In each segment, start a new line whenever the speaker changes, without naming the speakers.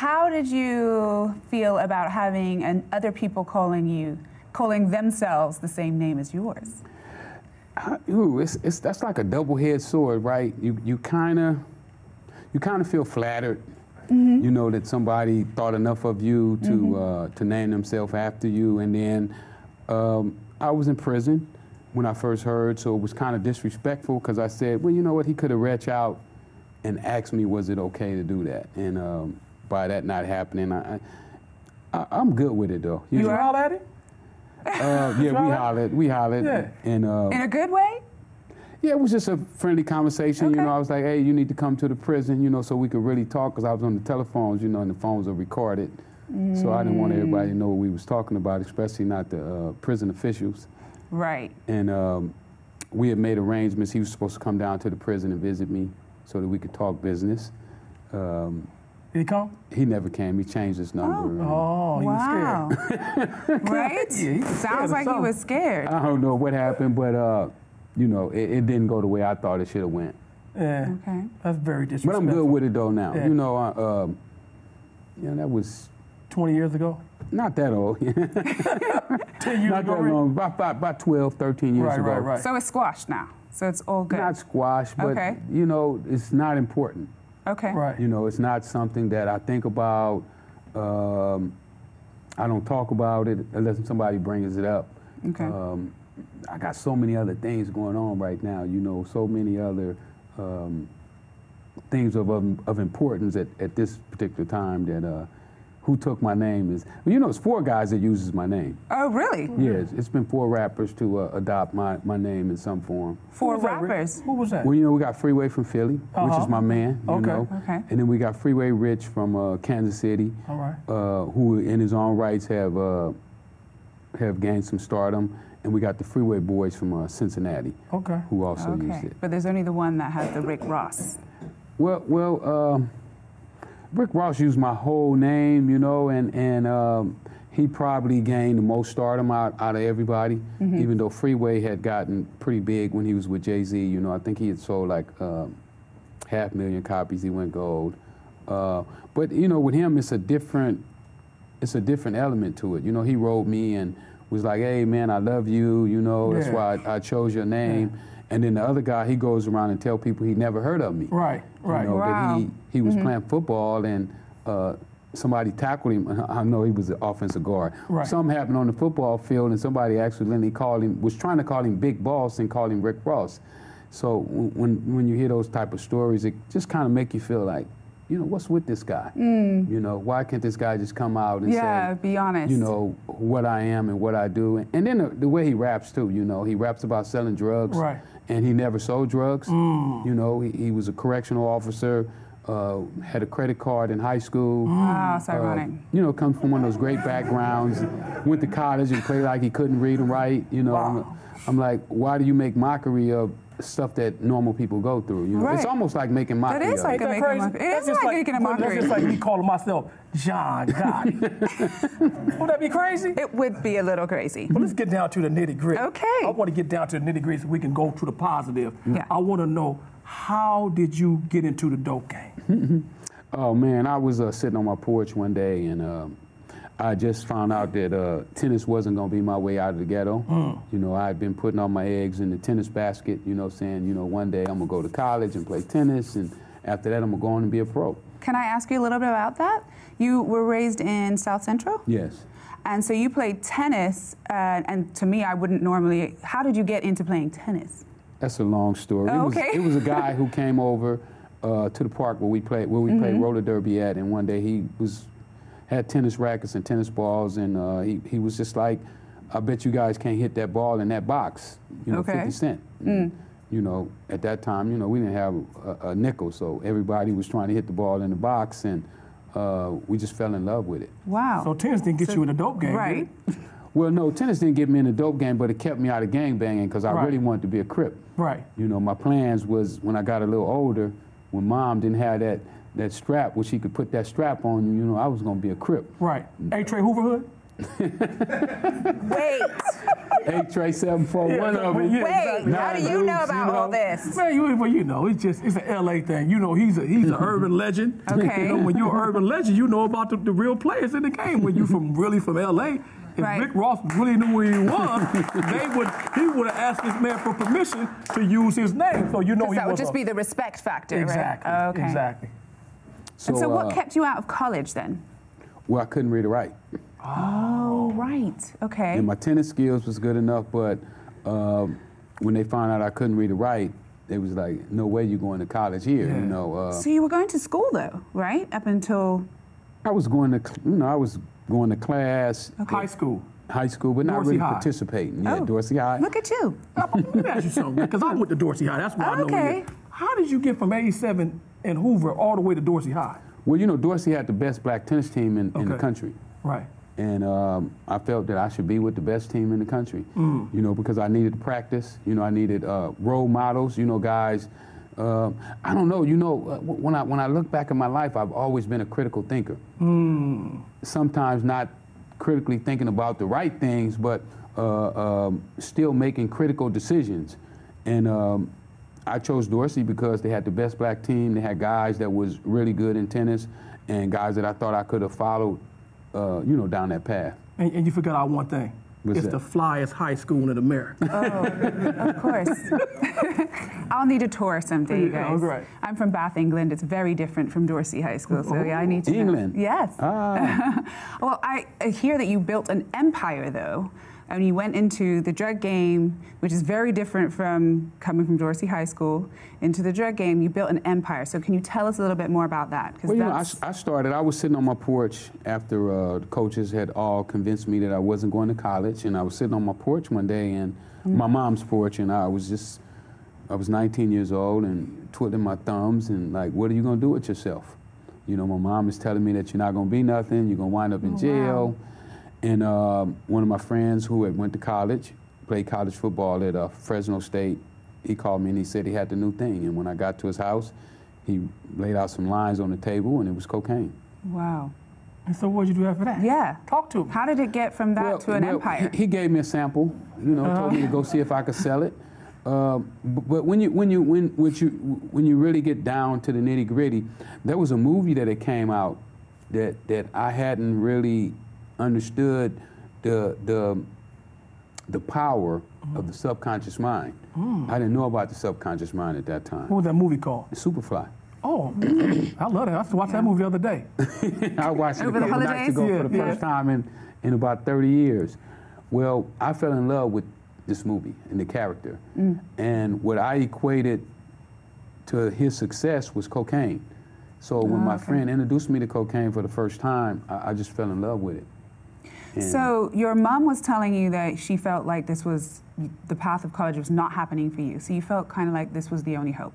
how did you feel about having other people calling themselves the same name as yours?
That's like a double-edged sword, right? You kind of feel flattered, you know, that somebody thought enough of you to name themselves after you. And then I was in prison when I first heard, so it was kind of disrespectful because I said, well, you know what, he could have reached out and asked me, was it okay to do that? And by that not happening, I'm good with it though.
You holler at it?
Yeah, we hollered.
Yeah.
And,
in a good way?
Yeah, it was just a friendly conversation.
Okay.
You know, I was like, hey, you need to come to the prison, you know, so we could really talk, because I was on the telephones, you know, and the phones are recorded. So I didn't want everybody to know what we was talking about, especially not the prison officials.
Right.
And we had made arrangements. He was supposed to come down to the prison and visit me so that we could talk business.
Did he come?
He never came. He changed his number.
Oh, he was scared.
Right?
Yeah, he was
Sounds like he was scared.
I don't know what happened, but you know, it didn't go the way I thought it should have went.
Yeah.
Okay.
That's very disrespectful.
But I'm good with it though now.
Yeah.
You know, that was
20 years ago?
not that old.
10 years
Not
ago?
that long. About 12, 13 years ago.
Right.
So it's squashed now. So it's all good.
Not squash, but
Okay.
you know, it's not important.
Okay.
Right.
You know, it's not something that I think about. I don't talk about it unless somebody brings it up.
Okay.
I got so many other things going on right now, you know, so many other things of importance at this particular time that who took my name is, well, you know, it's 4 guys that uses my name.
Oh, really?
Yes, it's been 4 rappers to adopt my name in some form.
4
Who was that, Rick?
rappers?
Who was that?
Well, you know, we got Freeway from Philly, which is my man, you
Okay.
know.
Okay.
And then we got Freeway Rich from Kansas City,
All right.
who in his own rights have gained some stardom. And we got the Freeway Boys from Cincinnati,
Okay.
who also used
Okay.
it.
But there's only the one that has the Rick Ross.
Well, Rick Ross used my whole name, you know, and he probably gained the most stardom out of everybody, even though Freeway had gotten pretty big when he was with Jay-Z. You know, I think he had sold like 500,000 copies. He went gold. But you know, with him, it's a different element to it. You know, he wrote me and was like, hey man, I love you, you know, that's why I chose your name.
Yeah.
And then the other guy, he goes around and tell people he never heard of me.
Right.
You know,
Wow.
that he was playing football and somebody tackled him. I know he was an offensive guard.
Right.
Something happened on the football field and somebody accidentally was trying to call him Big Boss and called him Rick Ross. So when you hear those type of stories, it just kind of make you feel like, you know, what's with this guy? You know, why can't this guy just come out and say,
be honest.
you know, what I am and what I do? And then the way he raps too, you know, he raps about selling drugs.
Right.
And he never sold drugs. You know, he was a correctional officer, had a credit card in high school.
Wow, it's ironic.
You know, comes from one of those great backgrounds, went to college and played like he couldn't read and write. You know,
Wow.
I'm like, why do you make mockery of stuff that normal people go through? You know,
Right.
it's almost like making mockery
That is
of
like
it.
a making a mockery. It is like making a mockery.
That's just like me calling myself John Gotti. Wouldn't that be crazy?
It would be a little crazy.
But let's get down to the nitty gritty.
Okay.
I want to get down to the nitty gritty so we can go to the positive.
Yeah.
I want to know, how did you get into the dope game?
Oh man, I was sitting on my porch one day and I just found out that tennis wasn't going to be my way out of the ghetto. You know, I had been putting all my eggs in the tennis basket, you know, saying, you know, one day I'm going to go to college and play tennis, and after that I'm going to go on and be a pro.
Can I ask you a little bit about that? You were raised in South Central?
Yes.
And so you played tennis, and to me, I wouldn't normally. How did you get into playing tennis?
That's a long story.
Oh, okay.
It was a guy who came over to the park where we played roller derby at, and one day he had tennis rackets and tennis balls, and he was just like, I bet you guys can't hit that ball in that box, you know,
Okay.
50 Cent. You know, at that time, you know, we didn't have a nickel, so everybody was trying to hit the ball in the box, and we just fell in love with it.
Wow.
So tennis didn't get you in the dope game,
Right.
did it?
Well, no, tennis didn't get me in the dope game, but it kept me out of gangbanging because I
Right.
really wanted to be a Crip.
Right.
You know, my plans was when I got a little older, when Mom didn't have that strap where she could put that strap on you, you know, I was going to be a Crip.
Right. A. Trey Hooverhood?
Wait.
83741 of them.
Yeah,
Wait,
exactly.
how do you
Nine
know
groups,
about all this?
Man, you know, it's an LA thing. You know, he's an urban legend.
Okay.
You know, when you're an urban legend, you know about the real players in the game. When you from LA, if
Right.
Rick Ross really knew where he was, he would have asked this man for permission to use his name. So you know he
That would
was
just be the respect factor,
exactly,
right? Oh, okay.
exactly.
And so what kept you out of college then?
Well, I couldn't read or write.
Oh, right. Okay.
And my tennis skills was good enough, but when they found out I couldn't read or write, they was like, no way you're going to college here,
Yeah.
you know.
So you were going to school though, right? Up until
I was going to class,
High school.
high school, but not
Dorsey
really
High.
participating. Yeah,
Oh.
Dorsey High.
look at you.
Let me ask you something, because I went to Dorsey High. That's why I know
Okay.
you. How did you get from 87 in Hoover all the way to Dorsey High?
Well, you know, Dorsey had the best black tennis team in the
Okay.
country.
Right.
And I felt that I should be with the best team in the country, you know, because I needed to practice. You know, I needed role models, you know, guys. I don't know, you know, when I look back at my life, I've always been a critical thinker. Sometimes not critically thinking about the right things, but still making critical decisions. And I chose Dorsey because they had the best black team. They had guys that was really good in tennis and guys that I thought I could have followed, you know, down that path.
And you forgot out one thing.
What's
It's
that?
the flyest high school in America.
Of course. I'll need a tour someday, you
Yeah,
guys.
right.
I'm from Bath, England. It's very different from Dorsey High School, so yeah, I need to know.
England?
Yes.
Ah,
Well, I hear that you built an empire, though, and you went into the drug game, which is very different from coming from Dorsey High School into the drug game. You built an empire. So can you tell us a little bit more about that? 'Cause
well, you know,
that's-
I was sitting on my porch after the coaches had all convinced me that I wasn't going to college, and I was sitting on my porch one day, and my mom's porch, and I was 19 years old and twiddling my thumbs and like, what are you going to do with yourself? You know, my mom is telling me that you're not going to be nothing, you're going to wind up in jail. And one of my friends who had went to college, played college football at Fresno State, he called me and he said he had the new thing. And when I got to his house, he laid out some lines on the table and it was cocaine.
Wow.
And so what did you do after that?
Yeah.
Talk to me.
How did it get from that to an empire?
He gave me a sample, you know, told me to go see if I could sell it. But when you really get down to the nitty gritty, there was a movie that came out that I hadn't really understood the power of the subconscious mind. I didn't know about the subconscious mind at that time.
What was that movie called?
Superfly.
Oh, I love that. I used to watch that movie the other day.
I watched it a
Over the
couple nights
holidays?
ago for the
Yeah.
first time in about 30 years. Well, I fell in love with this movie and the character. And what I equated to his success was cocaine. So when my friend introduced me to cocaine for the first time, I just fell in love with it. And
So your mom was telling you that she felt like this was, the path of college was not happening for you. So you felt kind of like this was the only hope.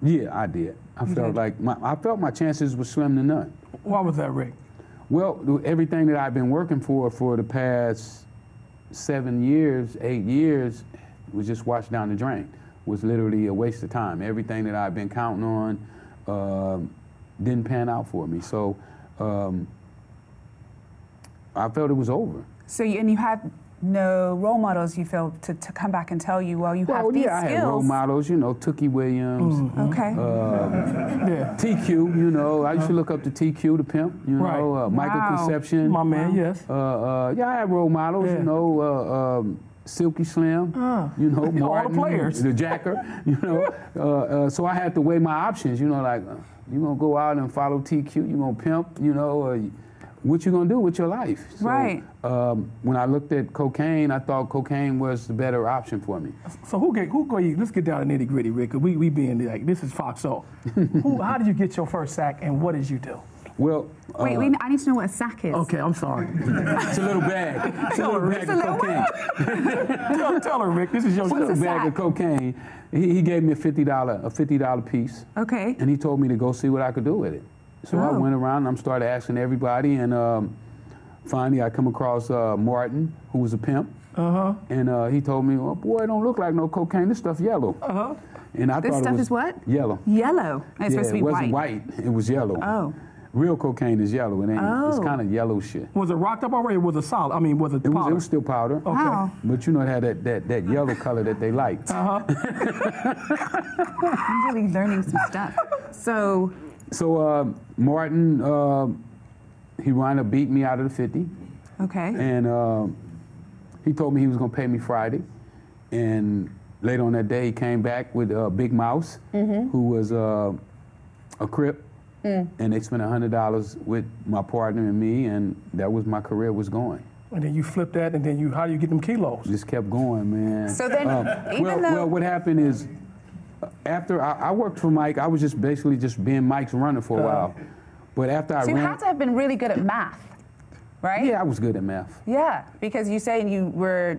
yeah, I did. I felt
did?
like I felt my chances were slim to none.
Why was that, Rick?
Well, everything that I've been working for the past 7 years, 8 years, was just washed down the drain. Was literally a waste of time. Everything that I've been counting on didn't pan out for me. So I felt it was over.
So you had no role models, you feel, to come back and tell you, well, you have these
yeah, I
skills.
had role models, you know, Tookie Williams,
Okay.
Yeah.
TQ, you know, I used to look up to TQ, the pimp, you know,
Right.
Michael
Wow.
Conception.
My man, yes.
Yeah, I had role models,
Yeah.
you know, Silky Slim, you know,
All the
Martin,
players.
the Jacker, you know. So I had to weigh my options, you know, like, you gonna go out and follow TQ, you gonna pimp, you know, what you gonna do with your life? So,
Right.
When I looked at cocaine, I thought cocaine was the better option for me.
So who gave you, let's get down to nitty gritty, Rick, 'cause we being like, this is Fox Soul. How did you get your first sack and what did you do?
Well,
Wait, I need to know what a sack is.
Okay, I'm sorry.
it's a little bag. It's a little bag
It's a
of
little
cocaine.
tell her, Rick, this is your
It's a little
a
bag
sack?
of cocaine. He gave me a $50 piece,
Okay.
and he told me to go see what I could do with it. So I
Oh.
went around and I started asking everybody, and finally I come across Martin, who was a pimp, and he told me, "Oh boy, it don't look like no cocaine. This stuff yellow." And I
This
thought
stuff
it was
is what?
Yellow.
Yellow. And it's supposed to be
it wasn't
white.
white. It was yellow.
Oh.
Real cocaine is yellow. It ain't. It's
Oh.
kind of yellow shit.
Was it rocked up already? Or was it solid? I mean, was it
It
powder?
was still powder.
Okay.
Wow.
But you know, it had that yellow color that they liked.
I'm really learning some stuff. So,
So Martin, he wound up beating me out of the 50.
okay.
And he told me he was going to pay me Friday. And later on that day, he came back with Big Mouse, who was a Crip. And they spent $100 with my partner and me, and that was my career was going.
And then you flip that, and then how do you get them kilos?
Just kept going, man.
So then, even though-
well, what happened is, after I worked for Mike, I was just basically just being Mike's runner for a while. But after I
So you
ran,
had to have been really good at math, right?
yeah, I was good at math.
Yeah, because you say you were,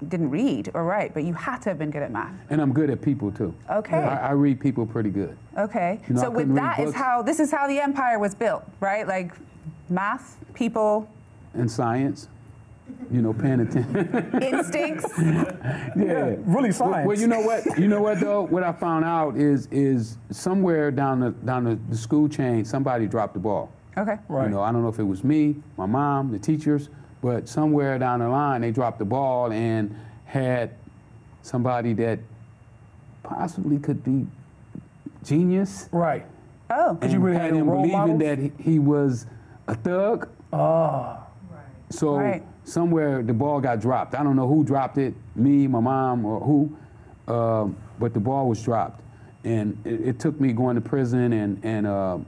didn't read or write, but you had to have been good at math.
And I'm good at people too.
Okay.
I read people pretty good.
Okay.
You know,
So
I
with
couldn't read
that is
books.
this is how the empire was built, right? Like math, people,
And science, paying attention.
instincts.
Yeah.
Really science.
Well, you know what? You know what though? What I found out is somewhere down the school chain, somebody dropped the ball.
Okay.
Right.
I don't know if it was me, my mom, the teachers, but somewhere down the line they dropped the ball and had somebody that possibly could be genius.
Right.
Oh.
And
you really
had
had
him
role
believing
models?
that he was a thug. So
Right.
somewhere the ball got dropped. I don't know who dropped it, me, my mom, or who, but the ball was dropped. And it took me going to prison and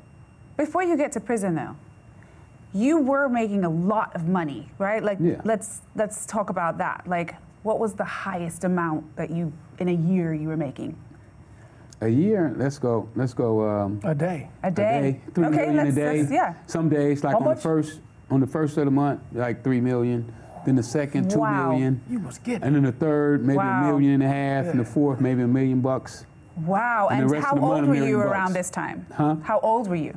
Before you get to prison, though, you were making a lot of money, right? Like,
Yeah.
let's talk about that. Like, what was the highest amount that you in a year you were making?
a year, let's go.
A day.
A day.
$3 million a day.
yeah.
Some days, like
How
on
much?
the first of the month, like 3 million. Then the second, 2
Wow.
million.
You was getting.
And then the third, maybe
Wow.
$1.5 million, and the fourth, maybe $1 million.
Wow.
And
And
the rest
how
of the month,
old
$1
were
million
you
bucks.
around this time?
Huh?
How old were you?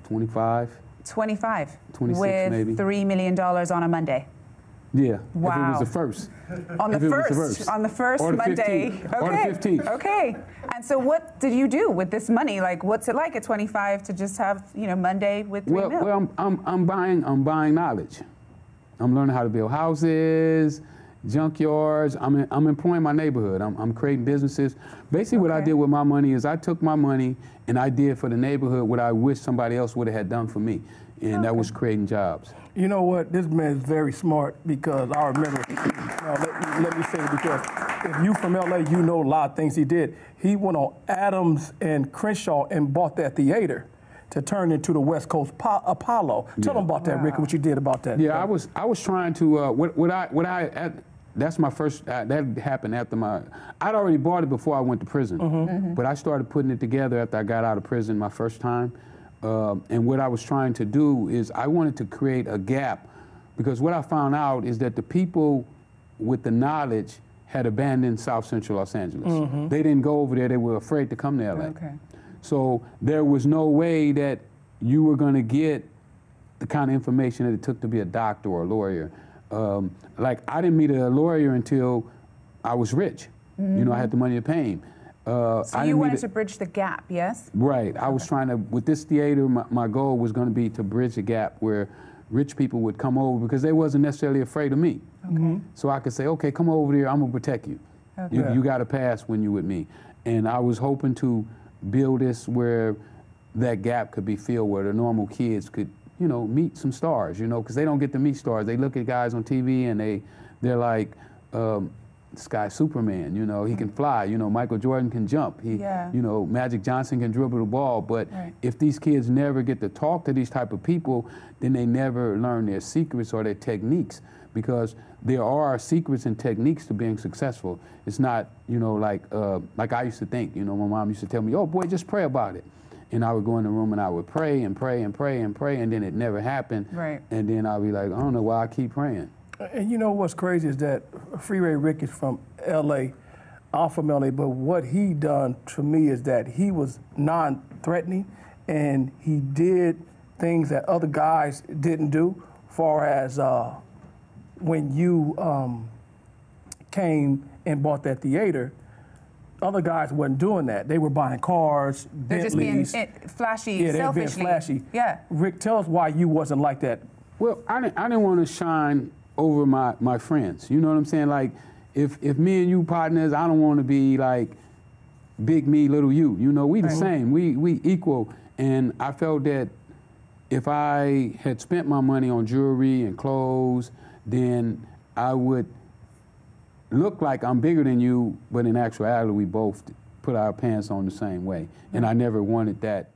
25.
25.
26
with
maybe.
$3 million on a Monday.
Yeah.
Wow.
If it was the first.
On the
If it was the
first,
first.
on the first
Or the
Monday.
15th.
Okay.
Or the 15th.
Okay. And so, what did you do with this money? Like, what's it like at 25 to just have Monday with 3 mil?
Well, I'm buying knowledge. I'm learning how to build houses, junkyards. I'm employing my neighborhood. I'm creating businesses. Basically, what I
Okay.
did with my money is I took my money and I did for the neighborhood what I wish somebody else would have had done for me, and that was creating jobs.
You know what? This man is very smart because I remember. Let me say it because if you from LA, you know a lot of things he did. He went on Adams and Crenshaw and bought that theater to turn into the West Coast Apollo. Tell them about that, Ricky. What you did about that?
Yeah, I was trying to that's my first. That happened after I'd already bought it before I went to prison, but I started putting it together after I got out of prison my first time. And what I was trying to do is I wanted to create a gap, because what I found out is that the people with the knowledge had abandoned South Central Los Angeles. They didn't go over there. They were afraid to come to LA.
Okay.
So there was no way that you were going to get the kind of information that it took to be a doctor or a lawyer. Like, I didn't meet a lawyer until I was rich. I had the money to pay him.
So
I
you
didn't
wanted
meet
to bridge the gap, yes?
Right. I was trying to, with this theater, my goal was going to be to bridge the gap where rich people would come over because they wasn't necessarily afraid of me.
Okay.
So I could say, okay, come over here, I'm going to protect you.
Okay.
You got to pass when you with me. And I was hoping to build this where that gap could be filled, where the normal kids could, meet some stars, because they don't get to meet stars. They look at guys on TV and they're like, this guy's Superman, he can fly, Michael Jordan can jump,
Yeah.
Magic Johnson can dribble the ball, but
Right.
if these kids never get to talk to these type of people, then they never learn their secrets or their techniques, because there are secrets and techniques to being successful. It's not, like I used to think, my mom used to tell me, oh boy, just pray about it. And I would go in the room and I would pray and pray and pray and pray, and then it never happened.
Right.
And then I'd be like, I don't know why I keep praying.
And you know what's crazy is that Freeway Rick is from LA. I'm from LA, but what he done to me is that he was non-threatening, and he did things that other guys didn't do. Far as when you came and bought that theater, other guys wasn't doing that. They were buying cars,
They're just being
Bentleys.
flashy,
Yeah, they were being
selfishly.
flashy.
Yeah.
Rick, tell us why you wasn't like that.
Well, I didn't want to shine over my friends. You know what I'm saying? Like, if me and you partners, I don't want to be like big me, little you. You know, we the same. We equal. And I felt that if I had spent my money on jewelry and clothes, then I would look like I'm bigger than you, but in actuality, we both put our pants on the same way. And I never wanted that